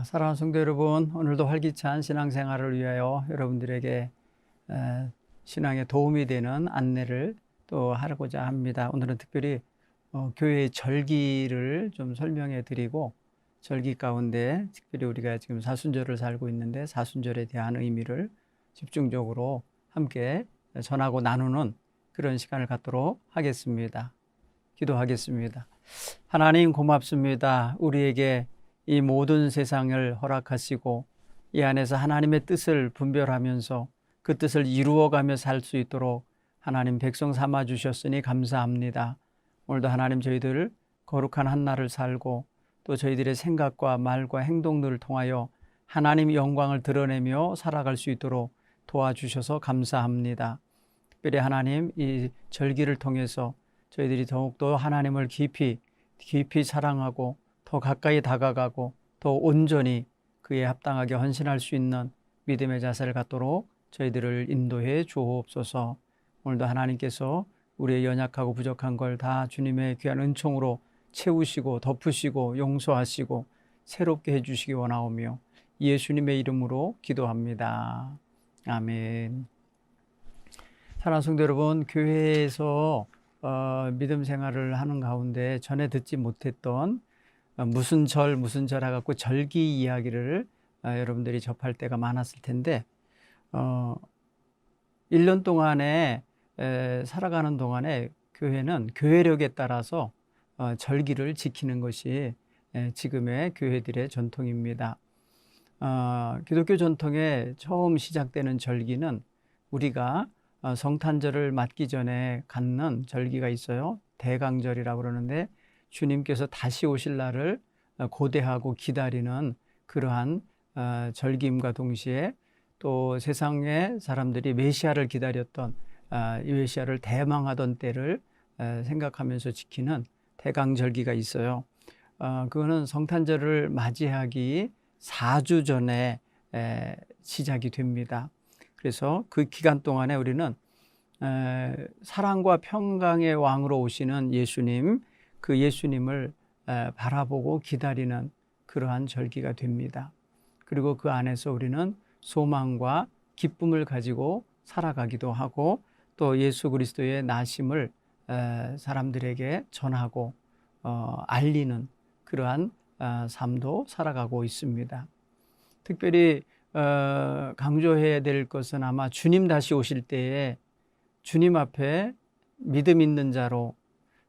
사랑하는 성도 여러분, 오늘도 활기찬 신앙생활을 위하여 여러분들에게 신앙에 도움이 되는 안내를 또 하고자 합니다. 오늘은 특별히 교회의 절기를 좀 설명해 드리고, 절기 가운데 특별히 우리가 지금 사순절을 살고 있는데 사순절에 대한 의미를 집중적으로 함께 전하고 나누는 그런 시간을 갖도록 하겠습니다. 기도하겠습니다. 하나님 고맙습니다. 우리에게 이 모든 세상을 허락하시고 이 안에서 하나님의 뜻을 분별하면서 그 뜻을 이루어가며 살 수 있도록 하나님 백성 삼아 주셨으니 감사합니다. 오늘도 하나님 저희들 거룩한 한 날을 살고 또 저희들의 생각과 말과 행동들을 통하여 하나님의 영광을 드러내며 살아갈 수 있도록 도와주셔서 감사합니다. 특별히 하나님 이 절기를 통해서 저희들이 더욱더 하나님을 깊이 사랑하고 더 가까이 다가가고 더 온전히 그에 합당하게 헌신할 수 있는 믿음의 자세를 갖도록 저희들을 인도해 주옵소서. 오늘도 하나님께서 우리의 연약하고 부족한 걸 다 주님의 귀한 은총으로 채우시고 덮으시고 용서하시고 새롭게 해주시기 원하오며 예수님의 이름으로 기도합니다. 아멘. 사랑하는 성도 여러분, 교회에서 믿음 생활을 하는 가운데 전에 듣지 못했던 무슨 절 해갖고 절기 이야기를 여러분들이 접할 때가 많았을 텐데 1년 동안에 살아가는 동안에 교회는 교회력에 따라서 절기를 지키는 것이 지금의 교회들의 전통입니다. 기독교 전통에 처음 시작되는 절기는 우리가 성탄절을 맞기 전에 갖는 절기가 있어요. 대강절이라고 그러는데 주님께서 다시 오실 날을 고대하고 기다리는 그러한 절기임과 동시에 또 세상의 사람들이 메시아를 기다렸던 이 메시아를 대망하던 때를 생각하면서 지키는 대강절기가 있어요. 그거는 성탄절을 맞이하기 4주 전에 시작이 됩니다. 그래서 그 기간 동안에 우리는 사랑과 평강의 왕으로 오시는 예수님, 그 예수님을 바라보고 기다리는 그러한 절기가 됩니다. 그리고 그 안에서 우리는 소망과 기쁨을 가지고 살아가기도 하고 또 예수 그리스도의 나심을 사람들에게 전하고 알리는 그러한 삶도 살아가고 있습니다. 특별히 강조해야 될 것은 아마 주님 다시 오실 때에 주님 앞에 믿음 있는 자로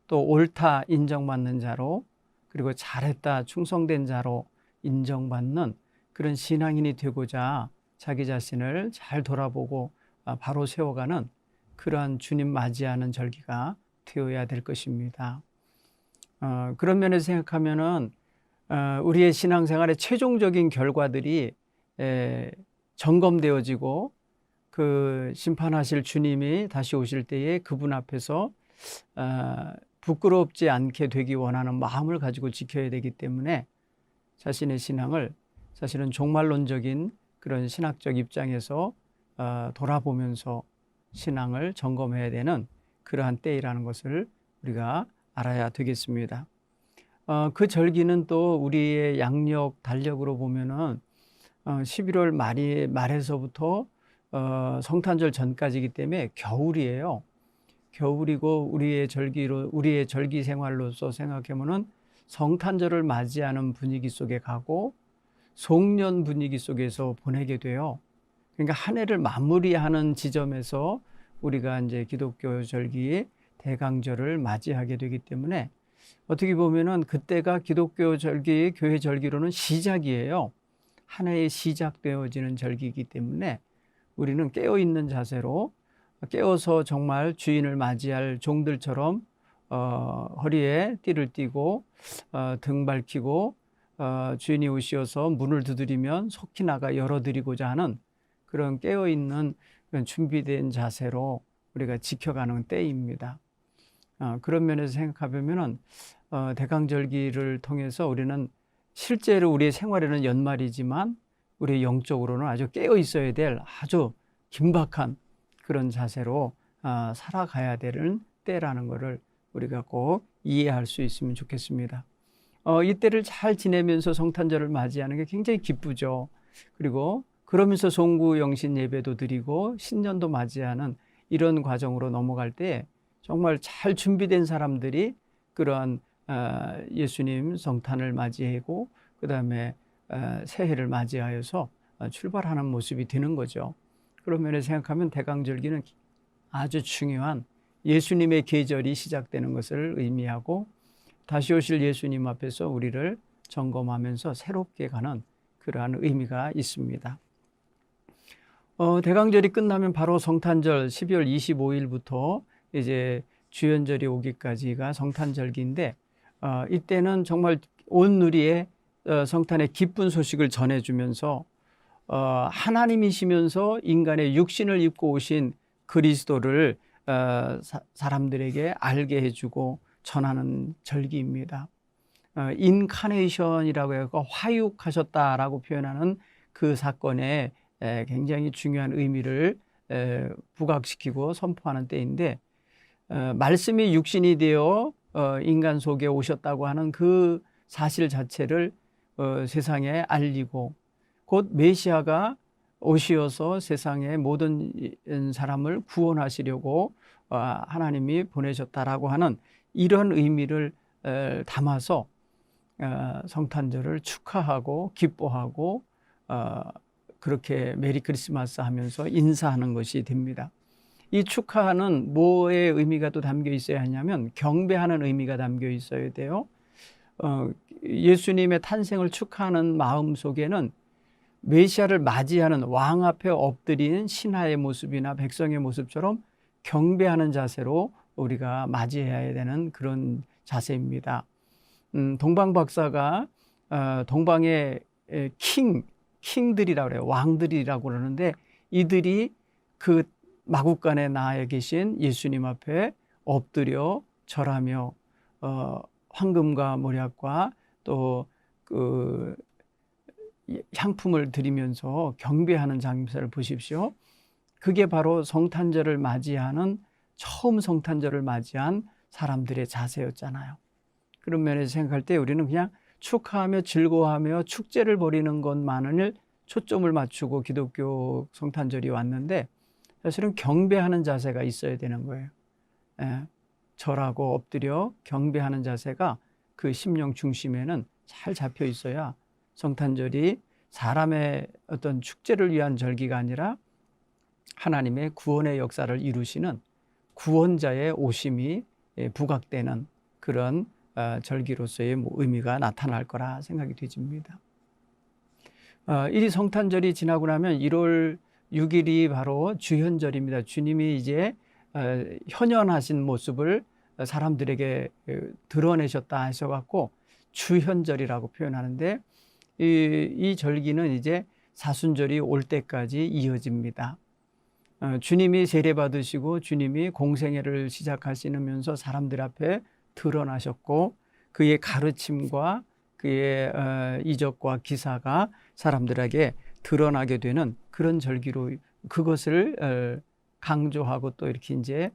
또 옳다 인정받는 자로 그리고 잘했다 충성된 자로 인정받는 그런 신앙인이 되고자 자기 자신을 잘 돌아보고 바로 세워가는 그러한 주님 맞이하는 절기가 되어야 될 것입니다. 그런 면에서 생각하면은 우리의 신앙생활의 최종적인 결과들이 점검되어지고 그 심판하실 주님이 다시 오실 때에 그분 앞에서 부끄럽지 않게 되기 원하는 마음을 가지고 지켜야 되기 때문에 자신의 신앙을 사실은 종말론적인 그런 신학적 입장에서 돌아보면서 신앙을 점검해야 되는 그러한 때이라는 것을 우리가 알아야 되겠습니다. 그 절기는 또 우리의 양력 달력으로 보면은 11월 말에서부터 성탄절 전까지이기 때문에 겨울이에요. 겨울이고 우리의 절기 생활로서 생각해보면 성탄절을 맞이하는 분위기 속에 가고 송년 분위기 속에서 보내게 돼요. 그러니까 한 해를 마무리하는 지점에서 우리가 이제 기독교 절기 대강절을 맞이하게 되기 때문에 어떻게 보면은 그때가 기독교 절기, 교회 절기로는 시작이에요. 한 해에 시작되어지는 절기이기 때문에 우리는 깨어있는 자세로 깨어서 정말 주인을 맞이할 종들처럼 허리에 띠를 띠고 등 밝히고 주인이 오시어서 문을 두드리면 속히 나가 열어드리고자 하는 그런 깨어있는 그런 준비된 자세로 우리가 지켜가는 때입니다. 그런 면에서 생각해보면 대강절기를 통해서 우리는 실제로 우리의 생활에는 연말이지만 우리 영적으로는 아주 깨어 있어야 될 아주 긴박한 그런 자세로 살아가야 되는 때라는 것을 우리가 꼭 이해할 수 있으면 좋겠습니다. 이때를 잘 지내면서 성탄절을 맞이하는 게 굉장히 기쁘죠. 그리고 그러면서 송구영신 예배도 드리고 신년도 맞이하는 이런 과정으로 넘어갈 때 정말 잘 준비된 사람들이 그러한 예수님 성탄을 맞이하고 그 다음에 새해를 맞이하여서 출발하는 모습이 되는 거죠. 그런 면에서 생각하면 대강절기는 아주 중요한 예수님의 계절이 시작되는 것을 의미하고 다시 오실 예수님 앞에서 우리를 점검하면서 새롭게 가는 그러한 의미가 있습니다. 대강절이 끝나면 바로 성탄절 12월 25일부터 이제 주연절이 오기까지가 성탄절기인데 이때는 정말 온 누리에 성탄의 기쁜 소식을 전해주면서 하나님이시면서 인간의 육신을 입고 오신 그리스도를 사람들에게 알게 해주고 전하는 절기입니다. 인카네이션이라고 해서 화육하셨다라고 표현하는 그 사건에 굉장히 중요한 의미를 부각시키고 선포하는 때인데 말씀이 육신이 되어 인간 속에 오셨다고 하는 그 사실 자체를 세상에 알리고 곧 메시아가 오시어서 세상의 모든 사람을 구원하시려고 하나님이 보내셨다라고 하는 이런 의미를 담아서 성탄절을 축하하고 기뻐하고 그렇게 메리 크리스마스 하면서 인사하는 것이 됩니다. 이 축하는 뭐의 의미가 또 담겨 있어야 하냐면 경배하는 의미가 담겨 있어야 돼요. 예수님의 탄생을 축하하는 마음 속에는 메시아를 맞이하는 왕 앞에 엎드린 신하의 모습이나 백성의 모습처럼 경배하는 자세로 우리가 맞이해야 되는 그런 자세입니다. 동방 박사가 동방의 킹들이라고 그래요. 왕들이라고 그러는데 이들이 그 마국간에 나아 계신 예수님 앞에 엎드려 절하며 황금과 몰약과 또 그 향품을 드리면서 경배하는 장면을 보십시오. 그게 바로 성탄절을 맞이하는 처음 성탄절을 맞이한 사람들의 자세였잖아요. 그런 면에서 생각할 때 우리는 그냥 축하하며 즐거워하며 축제를 벌이는 것만을 초점을 맞추고 기독교 성탄절이 왔는데 사실은 경배하는 자세가 있어야 되는 거예요. 절하고 엎드려 경배하는 자세가 그 심령 중심에는 잘 잡혀 있어야 성탄절이 사람의 어떤 축제를 위한 절기가 아니라 하나님의 구원의 역사를 이루시는 구원자의 오심이 부각되는 그런 절기로서의 의미가 나타날 거라 생각이 되집니다. 이 성탄절이 지나고 나면 1월 6일이 바로 주현절입니다. 주님이 이제 현현하신 모습을 사람들에게 드러내셨다 하셔갖고 주현절이라고 표현하는데 이 절기는 이제 사순절이 올 때까지 이어집니다. 주님이 세례받으시고 주님이 공생애를 시작하시면서 사람들 앞에 드러나셨고 그의 가르침과 그의 이적과 기사가 사람들에게 드러나게 되는 그런 절기로 그것을 강조하고 또 이렇게 이제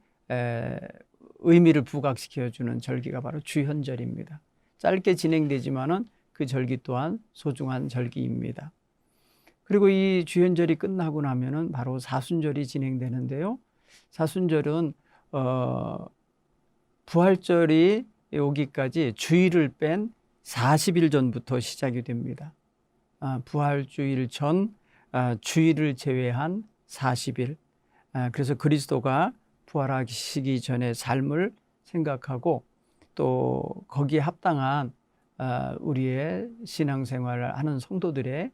의미를 부각시켜주는 절기가 바로 주현절입니다. 짧게 진행되지만은 그 절기 또한 소중한 절기입니다. 그리고 이 주현절이 끝나고 나면은 바로 사순절이 진행되는데요. 사순절은 부활절이 오기까지 주일을 뺀 40일 전부터 시작이 됩니다. 부활주일 전 주일을 제외한 40일. 그래서 그리스도가 부활하시기 전의 삶을 생각하고 또 거기에 합당한 우리의 신앙생활을 하는 성도들의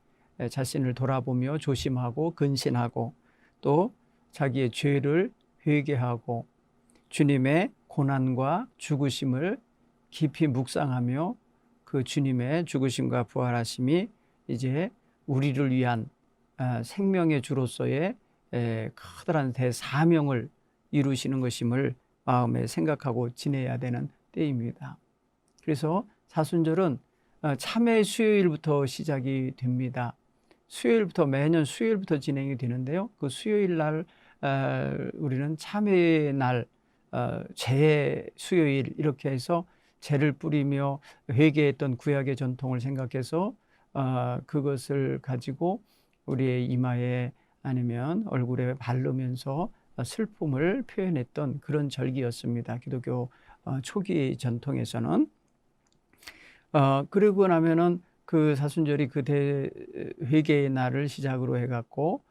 자신을 돌아보며 조심하고 근신하고 또 자기의 죄를 회개하고 주님의 고난과 죽으심을 깊이 묵상하며 그 주님의 죽으심과 부활하심이 이제 우리를 위한 생명의 주로서의 커다란 대사명을 이루시는 것임을 마음에 생각하고 지내야 되는 때입니다. 그래서 사순절은 참회 수요일부터 시작이 됩니다. 수요일부터 매년 수요일부터 진행이 되는데요. 그 수요일 날 우리는 참회의 날, 제 수요일 이렇게 해서 재를 뿌리며 회개했던 구약의 전통을 생각해서 그것을 가지고 우리의 이마에 아니면 얼굴에 바르면서 슬픔을 표현했던 그런 절기였습니다. 기독교 초기 전통에서는. 그러고 나면은 그 사순절이 그 회개의 날을 시작으로 해갖고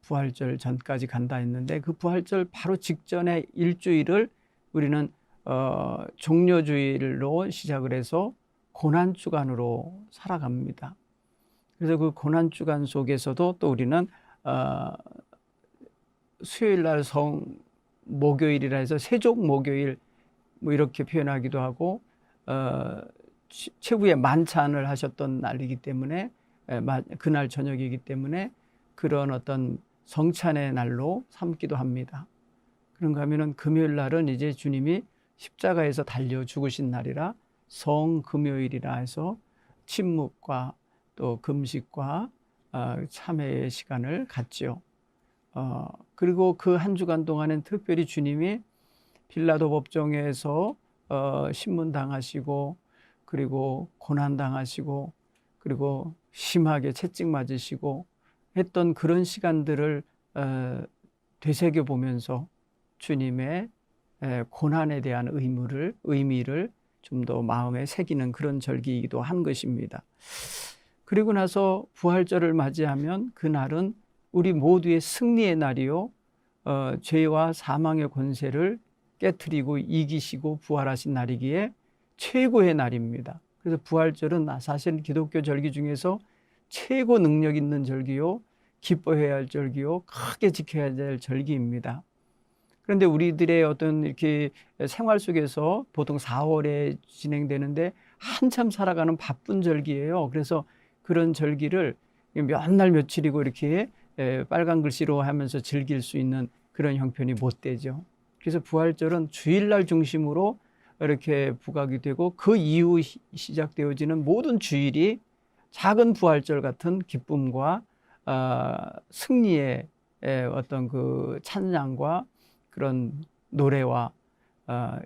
부활절 전까지 간다 했는데, 그 부활절 바로 직전에 일주일을 우리는 종려주일로 시작을 해서 고난주간으로 살아갑니다. 그래서 그 고난주간 속에서도 또 우리는 수요일 날 목요일이라 해서 세족 목요일 뭐 이렇게 표현하기도 하고, 최후의 만찬을 하셨던 날이기 때문에, 그날 저녁이기 때문에 그런 어떤 성찬의 날로 삼기도 합니다. 그런가 하면은 금요일 날은 이제 주님이 십자가에서 달려 죽으신 날이라 성금요일이라 해서 침묵과 또 금식과 참회의 시간을 갖지요. 그리고 그 한 주간 동안은 특별히 주님이 빌라도 법정에서 신문당하시고, 그리고 고난당하시고, 그리고 심하게 채찍 맞으시고 했던 그런 시간들을 되새겨 보면서 주님의 고난에 대한 의미를 좀 더 마음에 새기는 그런 절기이기도 한 것입니다. 그리고 나서 부활절을 맞이하면 그날은 우리 모두의 승리의 날이요, 죄와 사망의 권세를 깨트리고 이기시고 부활하신 날이기에 최고의 날입니다. 그래서 부활절은 사실 기독교 절기 중에서 최고 능력 있는 절기요, 기뻐해야 할 절기요, 크게 지켜야 될 절기입니다. 그런데 우리들의 어떤 이렇게 생활 속에서 보통 4월에 진행되는데 한참 살아가는 바쁜 절기예요. 그래서 그런 절기를 몇 날 며칠이고 이렇게 빨간 글씨로 하면서 즐길 수 있는 그런 형편이 못 되죠. 그래서 부활절은 주일날 중심으로 이렇게 부각이 되고, 그 이후 시작되어지는 모든 주일이 작은 부활절 같은 기쁨과 승리의 어떤 그 찬양과 그런 노래와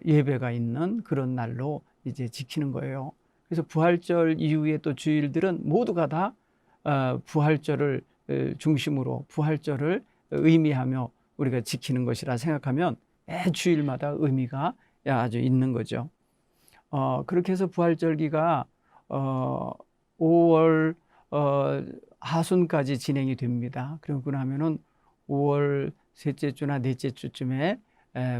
예배가 있는 그런 날로 이제 지키는 거예요. 그래서 부활절 이후에 또 주일들은 모두가 다 부활절을 중심으로 부활절을 의미하며 우리가 지키는 것이라 생각하면 매 주일마다 의미가 아주 있는 거죠. 그렇게 해서 부활절기가 5월 하순까지 진행이 됩니다. 그러고 나면은 5월 셋째 주나 넷째 주쯤에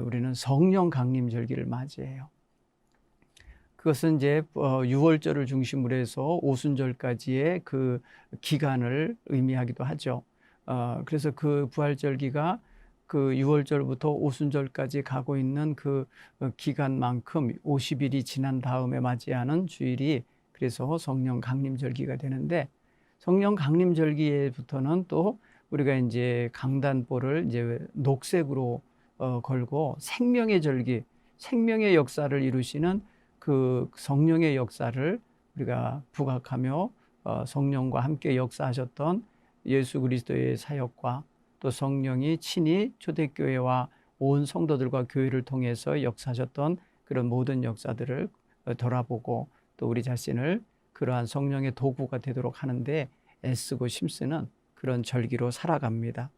우리는 성령 강림절기를 맞이해요. 그것은 이제 6월절을 중심으로 해서 오순절까지의 그 기간을 의미하기도 하죠. 그래서 그 부활절기가 그 6월절부터 오순절까지 가고 있는 그 기간만큼 50일이 지난 다음에 맞이하는 주일이 그래서 성령 강림절기가 되는데, 성령 강림절기에부터는 또 우리가 이제 강단보를 이제 녹색으로 걸고 생명의 절기, 생명의 역사를 이루시는 그 성령의 역사를 우리가 부각하며 성령과 함께 역사하셨던 예수 그리스도의 사역과 또 성령이 친히 초대교회와 온 성도들과 교회를 통해서 역사하셨던 그런 모든 역사들을 돌아보고, 또 우리 자신을 그러한 성령의 도구가 되도록 하는데 애쓰고 힘쓰는 그런 절기로 살아갑니다.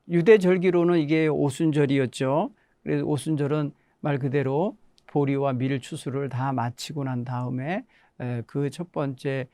유대 절기로는 이게 오순절이었죠. 그래서 오순절은 말 그대로 보리와 밀 추수를 다 마치고 난 다음에 그 첫 번째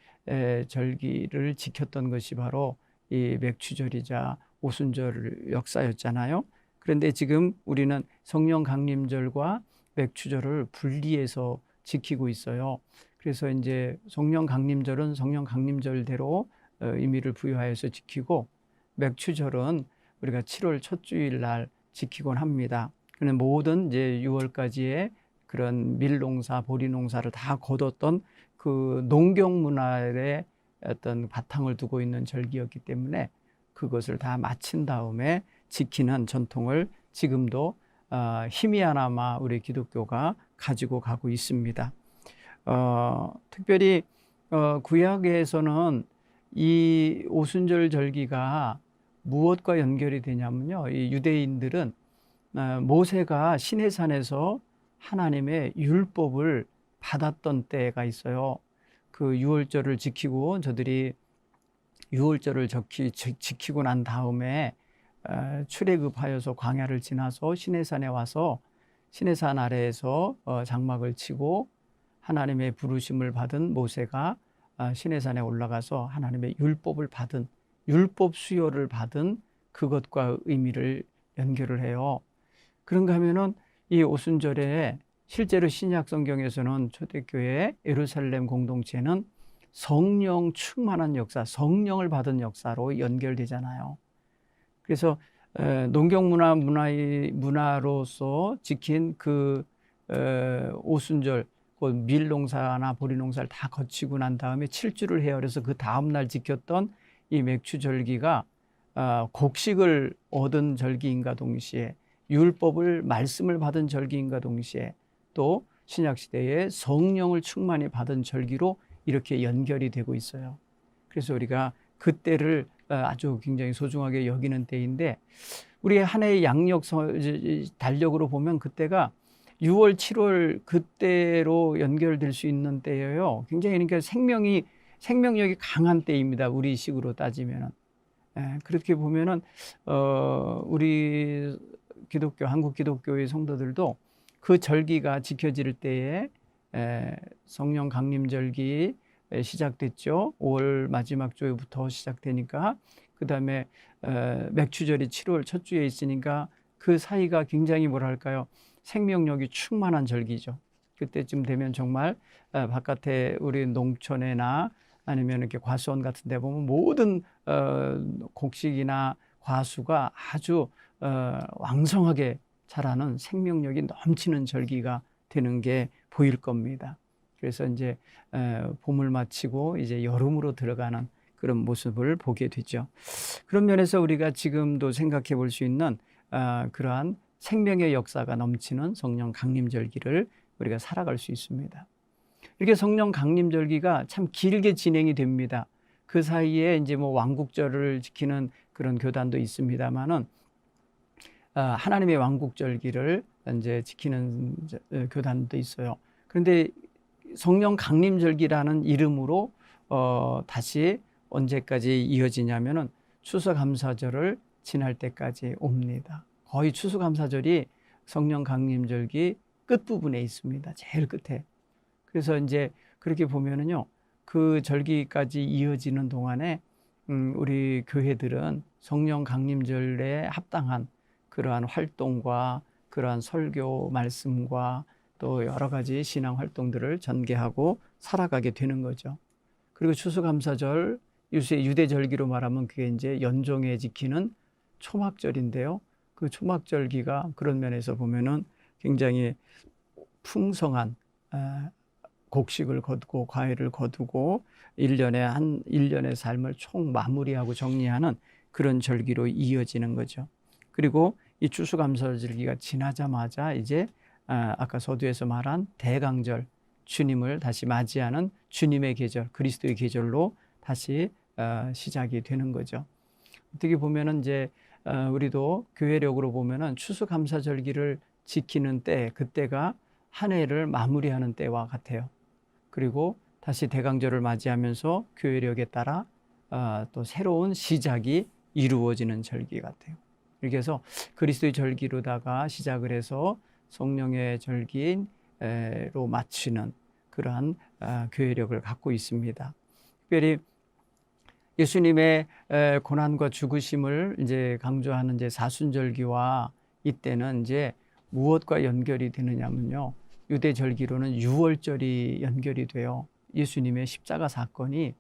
절기를 지켰던 것이 바로 이 맥추절이자 오순절 역사였잖아요. 그런데 지금 우리는 성령 강림절과 맥추절을 분리해서 지키고 있어요. 그래서 이제 성령 강림절은 성령 강림절대로 의미를 부여하여서 지키고, 맥추절은 우리가 7월 첫 주일 날 지키곤 합니다. 그는 모든 이제 6월까지의 그런 밀농사, 보리농사를 다 거뒀던 그 농경 문화의 어떤 바탕을 두고 있는 절기였기 때문에 그것을 다 마친 다음에 지키는 전통을 지금도 희미하나마 우리 기독교가 가지고 가고 있습니다. 특별히 구약에서는 이 오순절 절기가 무엇과 연결이 되냐면요, 이 유대인들은 모세가 시내산에서 하나님의 율법을 받았던 때가 있어요. 그 유월절을 지키고 저들이 유월절을 지키고 난 다음에 출애굽하여서 광야를 지나서 시내산에 와서 시내산 아래에서 장막을 치고 하나님의 부르심을 받은 모세가 시내산에 올라가서 하나님의 율법을 받은 율법 수요를 받은 그것과 의미를 연결을 해요. 그런가 하면은 이 오순절에 실제로 신약 성경에서는 초대교회 예루살렘 공동체는 성령 충만한 역사, 성령을 받은 역사로 연결되잖아요. 그래서 문화로서 지킨 그 오순절, 밀농사나 보리농사를 다 거치고 난 다음에 7주를 해요. 그래서 그 다음날 지켰던 이 맥추절기가 곡식을 얻은 절기인가 동시에 율법을 말씀을 받은 절기인가 동시에 또 신약시대에 성령을 충만히 받은 절기로 이렇게 연결이 되고 있어요. 그래서 우리가 그때를 아주 굉장히 소중하게 여기는 때인데 우리의 한 해의 양력 달력으로 보면 그때가 6월, 7월 그때로 연결될 수 있는 때예요. 굉장히 그러니까 생명력이 강한 때입니다. 우리 식으로 따지면은. 그렇게 보면은 우리 한국 기독교의 성도들도 그 절기가 지켜질 때에 성령 강림절기 시작됐죠. 5월 마지막 주부터 시작되니까 그 다음에 맥추절이 7월 첫 주에 있으니까 그 사이가 굉장히 뭐랄까요, 생명력이 충만한 절기죠. 그때쯤 되면 정말 바깥에 우리 농촌에나 아니면 이렇게 과수원 같은 데 보면 모든 곡식이나 과수가 아주 왕성하게 자라는 생명력이 넘치는 절기가 되는 게 보일 겁니다. 그래서 이제 봄을 마치고 이제 여름으로 들어가는 그런 모습을 보게 되죠. 그런 면에서 우리가 지금도 생각해 볼 수 있는 그러한 생명의 역사가 넘치는 성령 강림절기를 우리가 살아갈 수 있습니다. 이렇게 성령 강림절기가 참 길게 진행이 됩니다. 그 사이에 이제 뭐 왕국절을 지키는 그런 교단도 있습니다만은 하나님의 왕국절기를 이제 지키는 교단도 있어요. 그런데 성령 강림절기라는 이름으로 다시 언제까지 이어지냐면은 추수감사절을 지날 때까지 옵니다. 거의 추수감사절이 성령 강림절기 끝부분에 있습니다. 제일 끝에. 그래서 이제 그렇게 보면은요, 그 절기까지 이어지는 동안에 우리 교회들은 성령 강림절에 합당한 그러한 활동과 그러한 설교 말씀과 또 여러 가지 신앙 활동들을 전개하고 살아가게 되는 거죠. 그리고 추수감사절, 유대절기로 말하면 그게 이제 연종에 지키는 초막절인데요. 그 초막절기가 그런 면에서 보면은 굉장히 풍성한 곡식을 거두고 과일을 거두고 1년의 삶을 총 마무리하고 정리하는 그런 절기로 이어지는 거죠. 그리고 이 추수감사절기가 지나자마자 이제 아까 서두에서 말한 대강절, 주님을 다시 맞이하는 주님의 계절, 그리스도의 계절로 다시 시작이 되는 거죠. 어떻게 보면은 이제 우리도 교회력으로 보면은 추수감사절기를 지키는 때, 그때가 한 해를 마무리하는 때와 같아요. 그리고 다시 대강절을 맞이하면서 교회력에 따라 또 새로운 시작이 이루어지는 절기 같아요. 이렇게 해서 그리스도의 절기로다가 시작을 해서 성령의 절기로 마치는 그러한 교회력을 갖고 있습니다. 특별히 예수님의 고난과 죽으심을 이제 강조하는 이제 사순절기와 이때는 이제 무엇과 연결이 되느냐면요. 유대절기로는 유월절이 연결이 돼요. 예수님의 십자가 사건이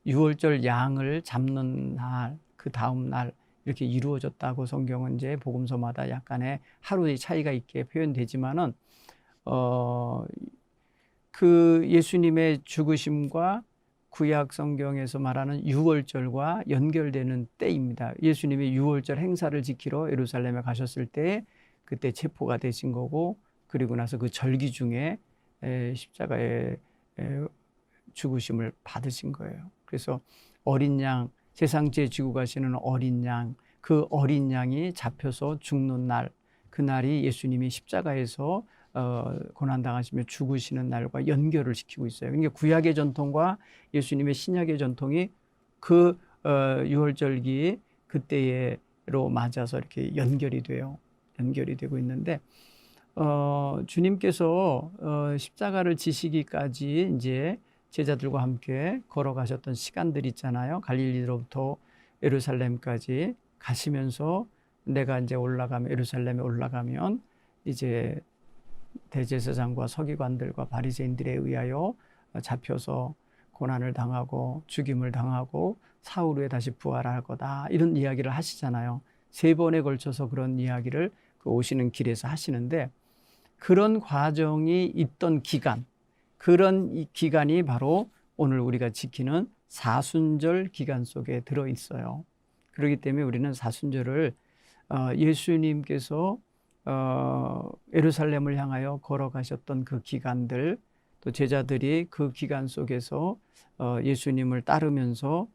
유월절 양을 잡는 날, 그 다음 날 이렇게 이루어졌다고 성경은 이제 복음서마다 약간의 하루의 차이가 있게 표현되지만은 그 예수님의 죽으심과 구약 성경에서 말하는 유월절과 연결되는 때입니다. 예수님이 유월절 행사를 지키러 예루살렘에 가셨을 때 그때 체포가 되신 거고, 그리고 나서 그 절기 중에 십자가에 죽으심을 받으신 거예요. 그래서 어린 양, 세상 죄 지고 가시는 어린 양, 그 어린 양이 잡혀서 죽는 날, 그날이 예수님이 십자가에서 고난당하시며 죽으시는 날과 연결을 시키고 있어요. 그러니까 구약의 전통과 예수님의 신약의 전통이 그 유월절기 그때로 맞아서 이렇게 연결이 되고 있는데, 주님께서 십자가를 지시기까지 이제 제자들과 함께 걸어가셨던 시간들이 있잖아요. 갈릴리로부터 예루살렘까지 가시면서 내가 이제 예루살렘에 올라가면 이제 대제사장과 서기관들과 바리새인들에 의하여 잡혀서 고난을 당하고 죽임을 당하고 사흘 후에 다시 부활할 거다, 이런 이야기를 하시잖아요. 3번에 걸쳐서 그런 이야기를 그 오시는 길에서 하시는데, 그런 과정이 있던 기간, 그런 이 기간이 바로 오늘 우리가 지키는 사순절 기간 속에 들어있어요. 그렇기 때문에 우리는 사순절을 예수님께서 예루살렘을 향하여 걸어가셨던 그 기간들, 또 제자들이 그 기간 속에서 예수님을 따르면서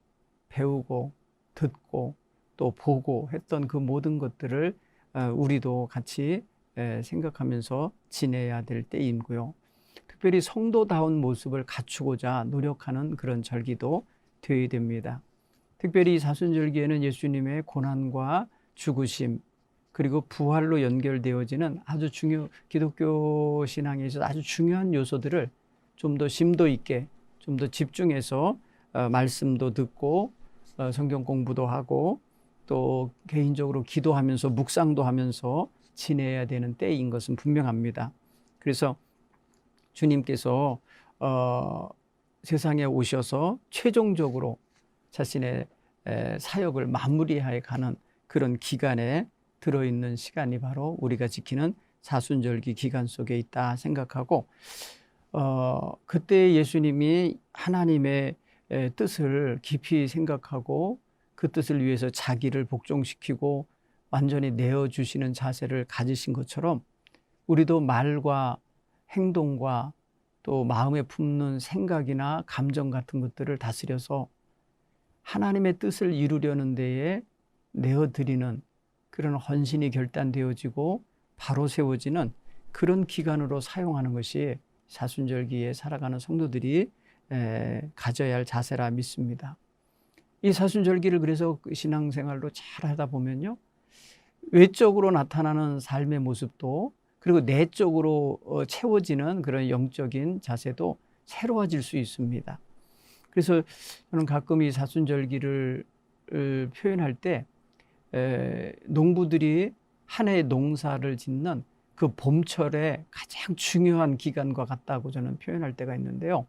배우고 듣고 또 보고 했던 그 모든 것들을 우리도 같이 생각하면서 지내야 될 때이고요. 특별히 성도다운 모습을 갖추고자 노력하는 그런 절기도 되어야 됩니다. 특별히 사순절기에는 예수님의 고난과 죽으심 그리고 부활로 연결되어지는 기독교 신앙에 있어서 아주 중요한 요소들을 좀 더 심도 있게, 좀 더 집중해서 말씀도 듣고 성경 공부도 하고 또 개인적으로 기도하면서 묵상도 하면서 지내야 되는 때인 것은 분명합니다. 그래서 주님께서 세상에 오셔서 최종적으로 자신의 사역을 마무리해 가는 그런 기간에 들어있는 시간이 바로 우리가 지키는 사순절기 기간 속에 있다 생각하고, 그때 예수님이 하나님의 뜻을 깊이 생각하고 그 뜻을 위해서 자기를 복종시키고 완전히 내어주시는 자세를 가지신 것처럼 우리도 말과 행동과 또 마음에 품는 생각이나 감정 같은 것들을 다스려서 하나님의 뜻을 이루려는 데에 내어드리는 그런 헌신이 결단되어지고 바로 세워지는 그런 기간으로 사용하는 것이 사순절기에 살아가는 성도들이 가져야 할 자세라 믿습니다. 이 사순절기를 그래서 신앙생활로 잘 하다 보면요, 외적으로 나타나는 삶의 모습도 그리고 내적으로 채워지는 그런 영적인 자세도 새로워질 수 있습니다. 그래서 저는 가끔 이 사순절기를 표현할 때 농부들이 한 해의 농사를 짓는 그 봄철의 가장 중요한 기간과 같다고 저는 표현할 때가 있는데요.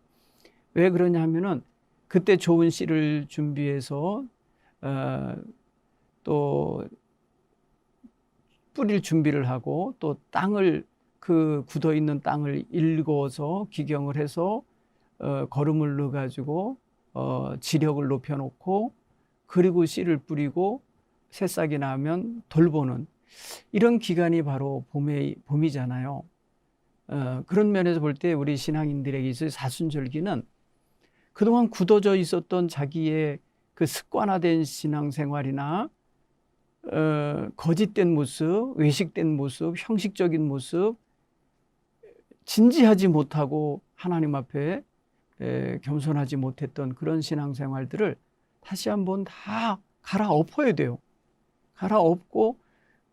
왜 그러냐 하면은 그때 좋은 씨를 준비해서 또 뿌릴 준비를 하고 또 땅을 그 굳어 있는 땅을 일궈서 기경을 해서 거름을 넣어 가지고 지력을 높여 놓고 그리고 씨를 뿌리고 새싹이 나면 돌보는 이런 기간이 바로 봄이잖아요. 그런 면에서 볼 때 우리 신앙인들에게 있어서 사순절기는 그동안 굳어져 있었던 자기의 그 습관화된 신앙생활이나 거짓된 모습, 외식된 모습, 형식적인 모습, 진지하지 못하고 하나님 앞에 겸손하지 못했던 그런 신앙생활들을 다시 한번 다 갈아엎어야 돼요. 갈아엎고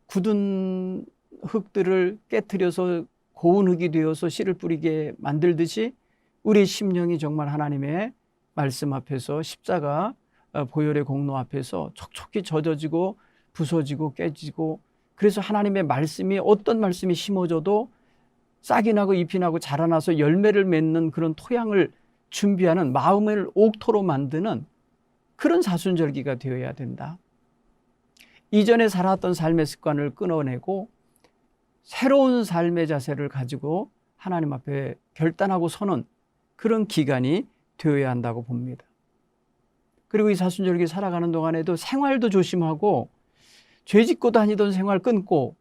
굳은 흙들을 깨트려서 고운 흙이 되어서 씨를 뿌리게 만들듯이 우리 심령이 정말 하나님의 말씀 앞에서 십자가 보혈의 공로 앞에서 촉촉히 젖어지고 부서지고 깨지고, 그래서 하나님의 말씀이 어떤 말씀이 심어져도 싹이 나고 잎이 나고 자라나서 열매를 맺는 그런 토양을 준비하는 마음을 옥토로 만드는 그런 사순절기가 되어야 된다. 이전에 살았던 삶의 습관을 끊어내고 새로운 삶의 자세를 가지고 하나님 앞에 결단하고 서는 그런 기간이 되어야 한다고 봅니다. 그리고 이 사순절기 살아가는 동안에도 생활도 조심하고 죄 짓고 다니던 생활 끊고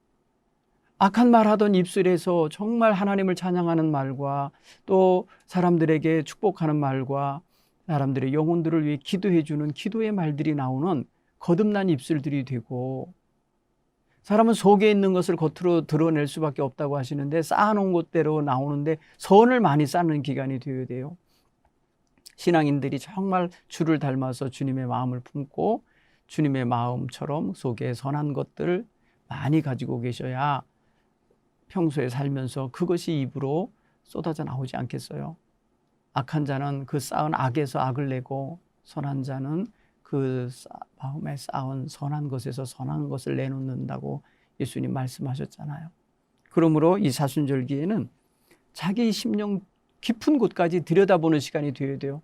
악한 말 하던 입술에서 정말 하나님을 찬양하는 말과 또 사람들에게 축복하는 말과 사람들의 영혼들을 위해 기도해 주는 기도의 말들이 나오는 거듭난 입술들이 되고, 사람은 속에 있는 것을 겉으로 드러낼 수밖에 없다고 하시는데 쌓아놓은 것대로 나오는데 선을 많이 쌓는 기간이 되어야 돼요. 신앙인들이 정말 주를 닮아서 주님의 마음을 품고 주님의 마음처럼 속에 선한 것들을 많이 가지고 계셔야 평소에 살면서 그것이 입으로 쏟아져 나오지 않겠어요. 악한 자는 그 쌓은 악에서 악을 내고 선한 자는 그 마음에 쌓은 선한 것에서 선한 것을 내놓는다고 예수님 말씀하셨잖아요. 그러므로 이 사순절기에는 자기 심령 깊은 곳까지 들여다보는 시간이 되어야 돼요.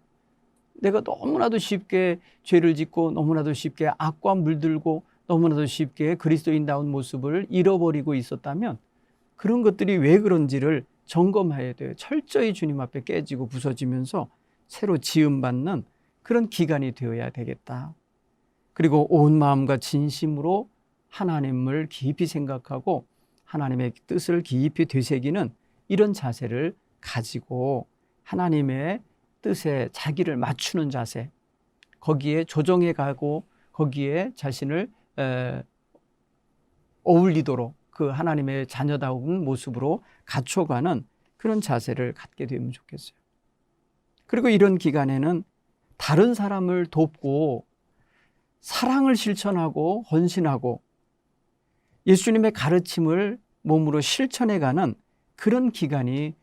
내가 너무나도 쉽게 죄를 짓고 너무나도 쉽게 악과 물들고 너무나도 쉽게 그리스도인다운 모습을 잃어버리고 있었다면 그런 것들이 왜 그런지를 점검해야 돼요. 철저히 주님 앞에 깨지고 부서지면서 새로 지음받는 그런 기간이 되어야 되겠다. 그리고 온 마음과 진심으로 하나님을 깊이 생각하고 하나님의 뜻을 깊이 되새기는 이런 자세를 가지고 하나님의 뜻에 자기를 맞추는 자세, 거기에 조정해 가고 거기에 자신을 어울리도록 그 하나님의 자녀다운 모습으로 갖춰가는 그런 자세를 갖게 되면 좋겠어요. 그리고 이런 기간에는 다른 사람을 돕고 사랑을 실천하고 헌신하고 예수님의 가르침을 몸으로 실천해가는 그런 기간이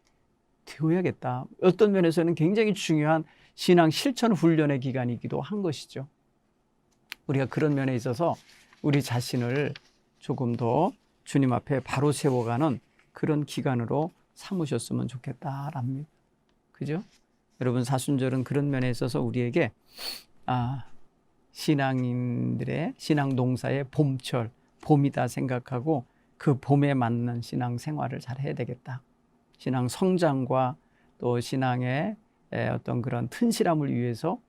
되어야겠다. 어떤 면에서는 굉장히 중요한 신앙 실천 훈련의 기간이기도 한 것이죠. 우리가 그런 면에 있어서 우리 자신을 조금 더 주님 앞에 바로 세워가는 그런 기간으로 삼으셨으면 좋겠다랍니다. 그죠? 여러분, 사순절은 그런 면에 있어서 우리에게 신앙인들의 신앙 농사의 봄철, 봄이다 생각하고 그 봄에 맞는 신앙 생활을 잘 해야 되겠다. 신앙 성장과 또 신앙의 어떤 그런 튼실함을 위해서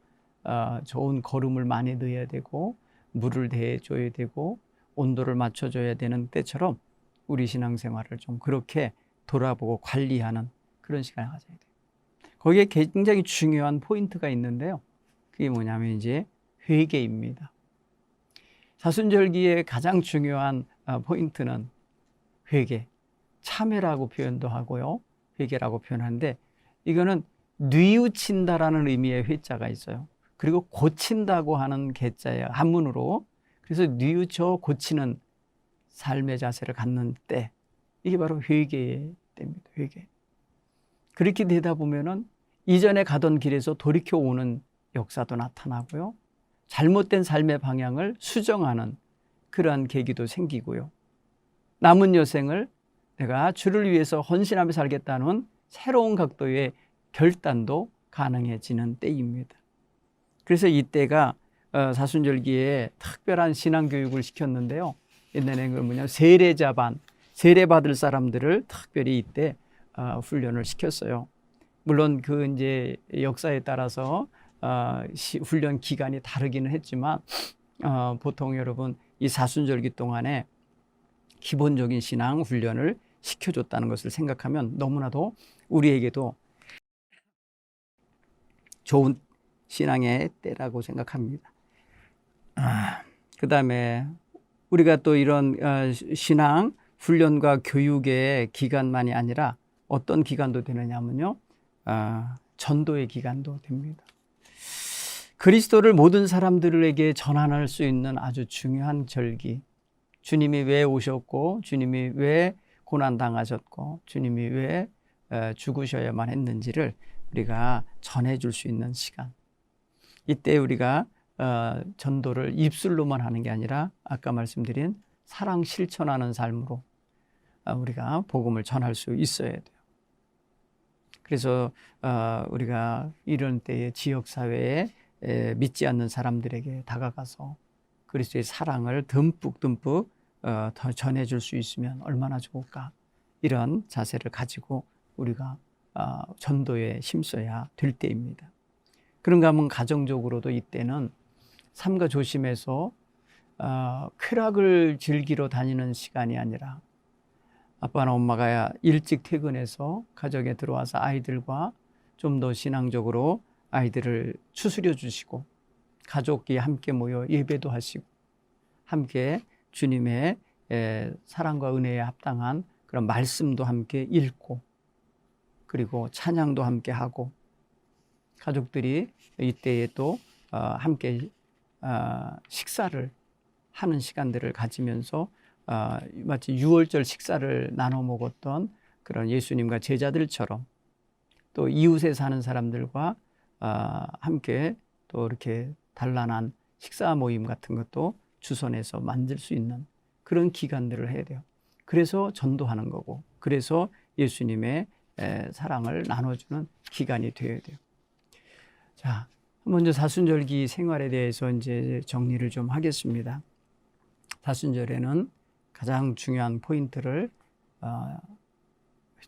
좋은 거름을 많이 넣어야 되고 물을 대줘야 되고 온도를 맞춰줘야 되는 때처럼 우리 신앙생활을 좀 그렇게 돌아보고 관리하는 그런 시간을 가져야 돼요. 거기에 굉장히 중요한 포인트가 있는데요. 그게 뭐냐면 이제 회개입니다. 사순절기의 가장 중요한 포인트는 회개, 참회라고 표현도 하고요. 회개라고 표현하는데 이거는 뉘우친다라는 의미의 회자가 있어요. 그리고 고친다고 하는 개자예요. 한문으로. 그래서 뉘우쳐 고치는 삶의 자세를 갖는 때 이게 바로 회개의 때입니다. 회개. 그렇게 되다 보면은 이전에 가던 길에서 돌이켜 오는 역사도 나타나고요. 잘못된 삶의 방향을 수정하는 그러한 계기도 생기고요. 남은 여생을 내가 주를 위해서 헌신하며 살겠다는 새로운 각도의 결단도 가능해지는 때입니다. 그래서 이때가 사순절기에 특별한 신앙교육을 시켰는데요. 옛날에는 그 뭐냐 세례자반, 세례받을 사람들을 특별히 이때 훈련을 시켰어요. 물론 그 이제 역사에 따라서 훈련 기간이 다르기는 했지만 보통 여러분 이 사순절기 동안에 기본적인 신앙 훈련을 시켜줬다는 것을 생각하면 너무나도 우리에게도 좋은 신앙의 때라고 생각합니다. 그 다음에 우리가 또 이런 신앙 훈련과 교육의 기간만이 아니라 어떤 기간도 되느냐면요. 전도의 기간도 됩니다. 그리스도를 모든 사람들에게 전환할 수 있는 아주 중요한 절기. 주님이 왜 오셨고 주님이 왜 고난당하셨고 주님이 왜 죽으셔야만 했는지를 우리가 전해줄 수 있는 시간. 이때 우리가 전도를 입술로만 하는 게 아니라 아까 말씀드린 사랑 실천하는 삶으로 우리가 복음을 전할 수 있어야 돼요. 그래서 우리가 이런 때에 지역사회에 믿지 않는 사람들에게 다가가서 그리스도의 사랑을 듬뿍 더 전해줄 수 있으면 얼마나 좋을까. 이런 자세를 가지고 우리가 전도에 힘써야 될 때입니다. 그런가 하면 가정적으로도 이때는 삼가 조심해서 쾌락을 즐기러 다니는 시간이 아니라 아빠나 엄마가 일찍 퇴근해서 가정에 들어와서 아이들과 좀 더 신앙적으로 아이들을 추스려 주시고 가족이 함께 모여 예배도 하시고 함께 주님의 사랑과 은혜에 합당한 그런 말씀도 함께 읽고 그리고 찬양도 함께 하고 가족들이 이때에 또 함께 식사를 하는 시간들을 가지면서 마치 유월절 식사를 나눠 먹었던 그런 예수님과 제자들처럼 또 이웃에 사는 사람들과 함께 또 이렇게 단란한 식사 모임 같은 것도 주선해서 만들 수 있는 그런 기간들을 해야 돼요. 그래서 전도하는 거고, 그래서 예수님의 사랑을 나눠주는 기간이 되어야 돼요. 자, 먼저 사순절기 생활에 대해서 이제 정리를 좀 하겠습니다. 사순절에는 가장 중요한 포인트를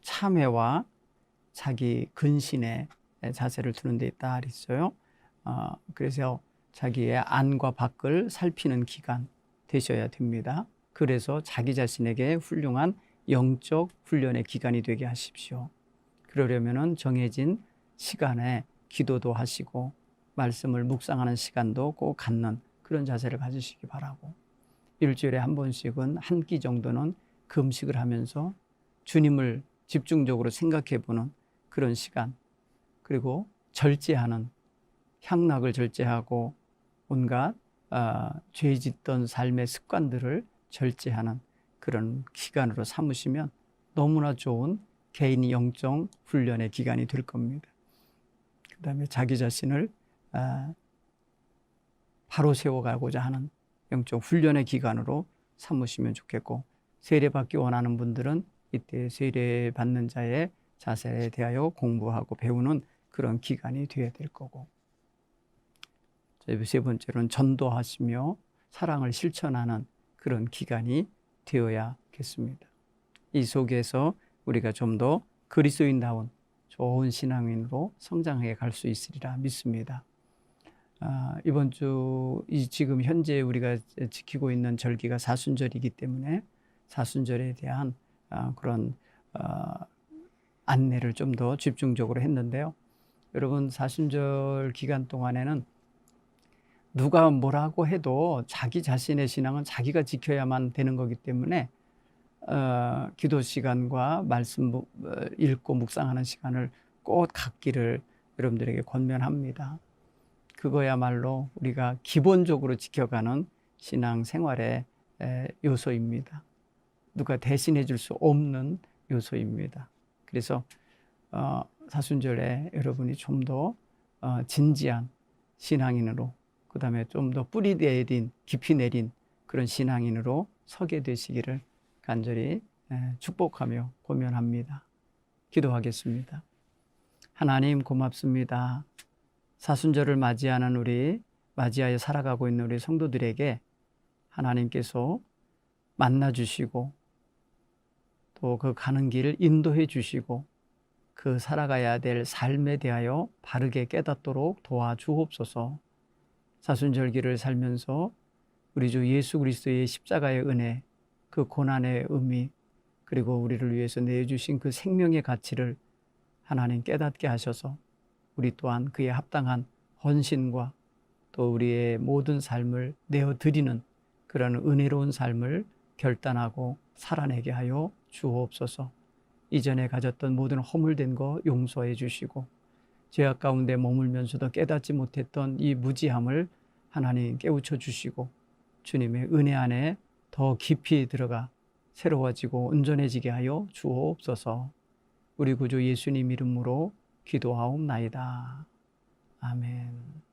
참회와 자기 근신의 자세를 두는 데 있다 그랬어요. 그래서 자기의 안과 밖을 살피는 기간 되셔야 됩니다. 그래서 자기 자신에게 훌륭한 영적 훈련의 기간이 되게 하십시오. 그러려면 정해진 시간에 기도도 하시고 말씀을 묵상하는 시간도 꼭 갖는 그런 자세를 가지시기 바라고, 일주일에 한 번씩은 한 끼 정도는 금식을 하면서 주님을 집중적으로 생각해 보는 그런 시간, 그리고 절제하는, 향락을 절제하고 온갖 죄 짓던 삶의 습관들을 절제하는 그런 기간으로 삼으시면 너무나 좋은 개인이 영적 훈련의 기간이 될 겁니다. 그 다음에 자기 자신을 바로 세워가고자 하는 영적 훈련의 기간으로 삼으시면 좋겠고, 세례받기 원하는 분들은 이때 세례받는 자의 자세에 대하여 공부하고 배우는 그런 기간이 되어야 될 거고, 세 번째로는 전도하시며 사랑을 실천하는 그런 기간이 되어야겠습니다. 이 속에서 우리가 좀 더 그리스도인다운 좋은 신앙인으로 성장해 갈 수 있으리라 믿습니다. 이번 주 지금 현재 우리가 지키고 있는 절기가 사순절이기 때문에 사순절에 대한 그런 안내를 좀 더 집중적으로 했는데요. 여러분, 사순절 기간 동안에는 누가 뭐라고 해도 자기 자신의 신앙은 자기가 지켜야만 되는 거기 때문에 기도 시간과 말씀 읽고 묵상하는 시간을 꼭 갖기를 여러분들에게 권면합니다. 그거야말로 우리가 기본적으로 지켜가는 신앙 생활의 요소입니다. 누가 대신해 줄 수 없는 요소입니다. 그래서 사순절에 여러분이 좀 더 진지한 신앙인으로, 그 다음에 좀 더 뿌리 내린, 깊이 내린 그런 신앙인으로 서게 되시기를 간절히 축복하며 고면합니다. 기도하겠습니다. 하나님, 고맙습니다. 사순절을 맞이하여 살아가고 있는 우리 성도들에게 하나님께서 만나주시고 또 그 가는 길을 인도해 주시고 그 살아가야 될 삶에 대하여 바르게 깨닫도록 도와주옵소서. 사순절기를 살면서 우리 주 예수 그리스도의 십자가의 은혜, 그 고난의 의미, 그리고 우리를 위해서 내주신 그 생명의 가치를 하나님 깨닫게 하셔서 우리 또한 그에 합당한 헌신과 또 우리의 모든 삶을 내어드리는 그런 은혜로운 삶을 결단하고 살아내게 하여 주옵소서. 이전에 가졌던 모든 허물된 거 용서해 주시고 죄악 가운데 머물면서도 깨닫지 못했던 이 무지함을 하나님 깨우쳐 주시고 주님의 은혜 안에 더 깊이 들어가 새로워지고 온전해지게 하여 주옵소서. 우리 구주 예수님 이름으로 기도하옵나이다. 아멘.